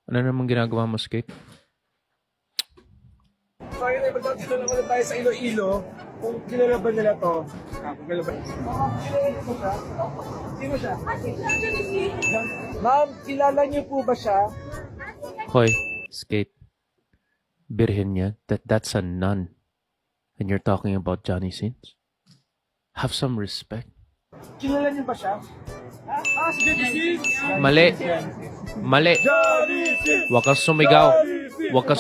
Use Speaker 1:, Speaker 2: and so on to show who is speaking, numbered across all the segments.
Speaker 1: Ano namang ginagawa mo, Skate?
Speaker 2: Sorry na, magtatanong naman tayo sa Iloilo kung kilala ba nila to. Kung kilala ba nila. Kilala niyo po siya? Sino siya? Ma'am, kilala niyo po ba siya?
Speaker 1: Hoy, Skate. Birhen yan. That's a nun. And you're talking about Johnny Sins? Have some respect.
Speaker 2: Kilala niyo ba siya? Si Johnny Sins!
Speaker 1: Mali. Mali.
Speaker 2: Johnny Sins!
Speaker 1: Huwag kang sumigaw. Huwag kang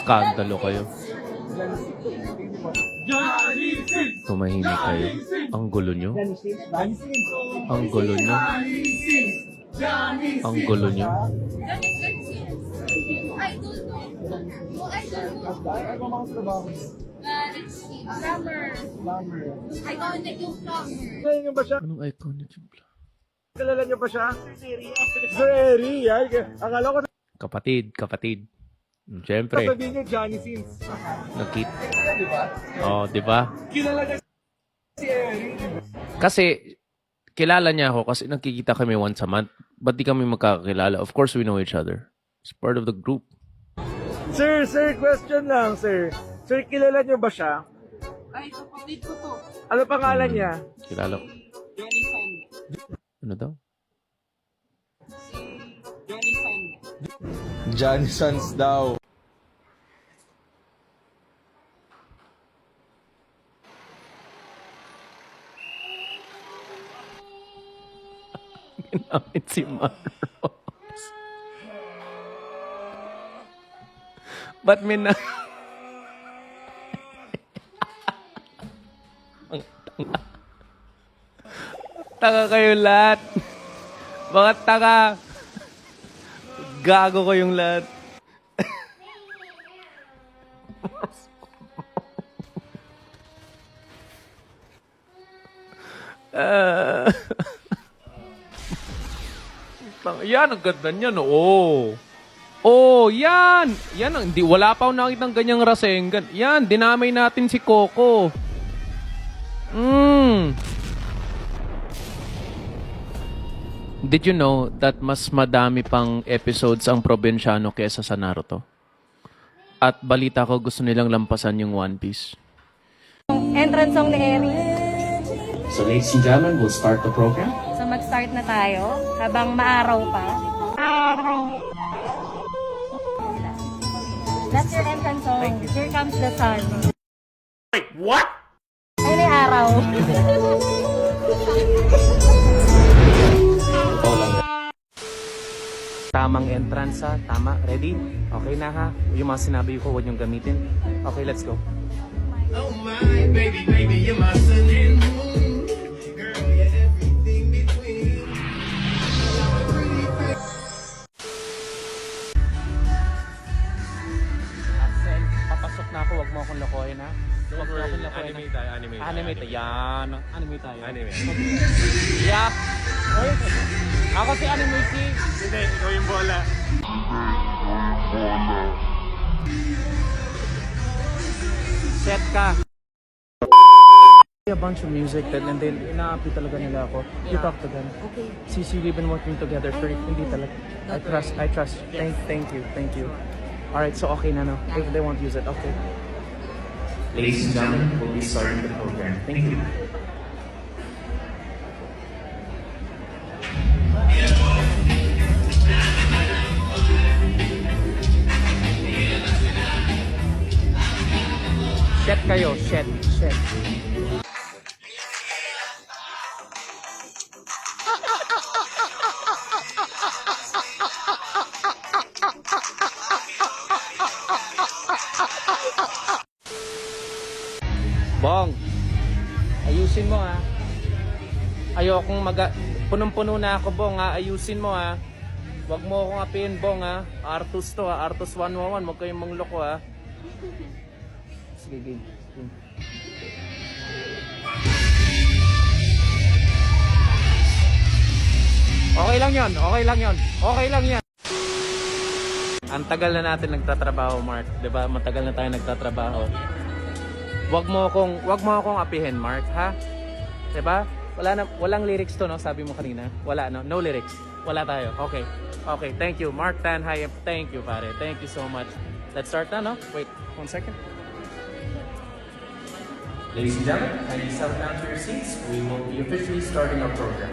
Speaker 1: Skandalo kayo.
Speaker 2: Johnny Sins!
Speaker 1: Tumahimik kayo. Ang gulo nyo.
Speaker 2: Johnny Sins!
Speaker 1: Ang gulo nyo. Ang gulo nyo.
Speaker 2: Ano mga trabaho?
Speaker 3: Plumber. Iconic yung plumber.
Speaker 2: Kilala niyo ba siya?
Speaker 1: Anong iconic yung plumber?
Speaker 2: Kilala niyo ba siya? Sir Eri. Yan. Akala ko
Speaker 1: Kapatid. Siyempre.
Speaker 2: sabihin niyo Johnny Sins.
Speaker 1: Nagkit.
Speaker 2: Diba?
Speaker 1: Oh, di ba?
Speaker 2: Kilala niya si Eri.
Speaker 1: Kasi, kilala niya ako kasi nakikita kami once a month. Ba't di kami magkakakilala? Of course, we know each other. It's part of the group.
Speaker 2: Sir, question lang, sir. Sir, kilala niyo ba siya?
Speaker 3: Ay, kapatid ko to.
Speaker 2: Ano pangalan niya?
Speaker 1: Kilala ko.
Speaker 3: Johnny Fan.
Speaker 1: Ano daw?
Speaker 3: Johnny Fan.
Speaker 4: Johnny Sons daw.
Speaker 1: Ginamit si Maros. Ba't may na... Ang tanga. Tanga kayo lahat. Bakit tanga? Gago kayong lahat. Yan, ang ganda niyan. Oh. Oh, yan. Yan, hindi, wala pa akong nakitang ganyang rasenggan. Yan, dinamay natin si Coco. Did you know that mas madami pang episodes ang Probinsyano kesa sa Naruto? At balita ko gusto nilang lampasan yung One Piece.
Speaker 5: Entrance song ni Eri.
Speaker 1: So ladies and gentlemen, we'll start the program.
Speaker 5: So mag-start na tayo habang maaraw pa. That's your entrance song. Here comes the sun.
Speaker 1: Wait, what?
Speaker 5: Ay, may araw.
Speaker 1: Tamang entrance ha. Tama. Ready? Okay na ha. Yung mga sinabi ko, huwag niyong gamitin. Okay, let's go.
Speaker 6: Oh my, baby, you're my sun and moon. Girl, you're everything between.
Speaker 1: Axel, papasok na ako. Huwag mo akong lokohin ha. Huwag mo akong lokohin.
Speaker 4: Anime tayo, anime.
Speaker 1: Anime tayo. Yan. Anime tayo.
Speaker 4: Anime.
Speaker 1: Yeah. Oy. Ako si Anime si.
Speaker 4: Hindi, ikaw yung bola.
Speaker 1: Set ka. A bunch of music and then ina-apply talaga nila ako. You talk to them.
Speaker 5: Okay.
Speaker 1: Sisi, we've been working together for hindi talaga. I trust. Thank you. Alright, so okay na no. If they won't use it, okay. Ladies and gentlemen, we'll be starting the program. Thank you. Set kayo, set. Bong, ayusin mo ha. Ayokong punong-puno na ako, Bong ha. Ayusin mo ha. Huwag mo akong apihin, Bong ha. Artus to ha. Artus 111. Huwag kayong mangloko ha. Sige, game. Okay lang yan. Ang tagal na natin nagtatrabaho, Mark. 'Di ba? Matagal na tayo nagtatrabaho. Wag mo akong apihin, Mark, ha? 'Di ba? Walang lyrics to, no? Sabi mo kanina. Wala, no? No lyrics. Wala tayo. Okay. Okay, thank you. Mark Tanhay, thank you, pare. Thank you so much. Let's start na, no? Wait, 1 second. Ladies and gentlemen, kindly settle down to your seats. We will be officially starting our program.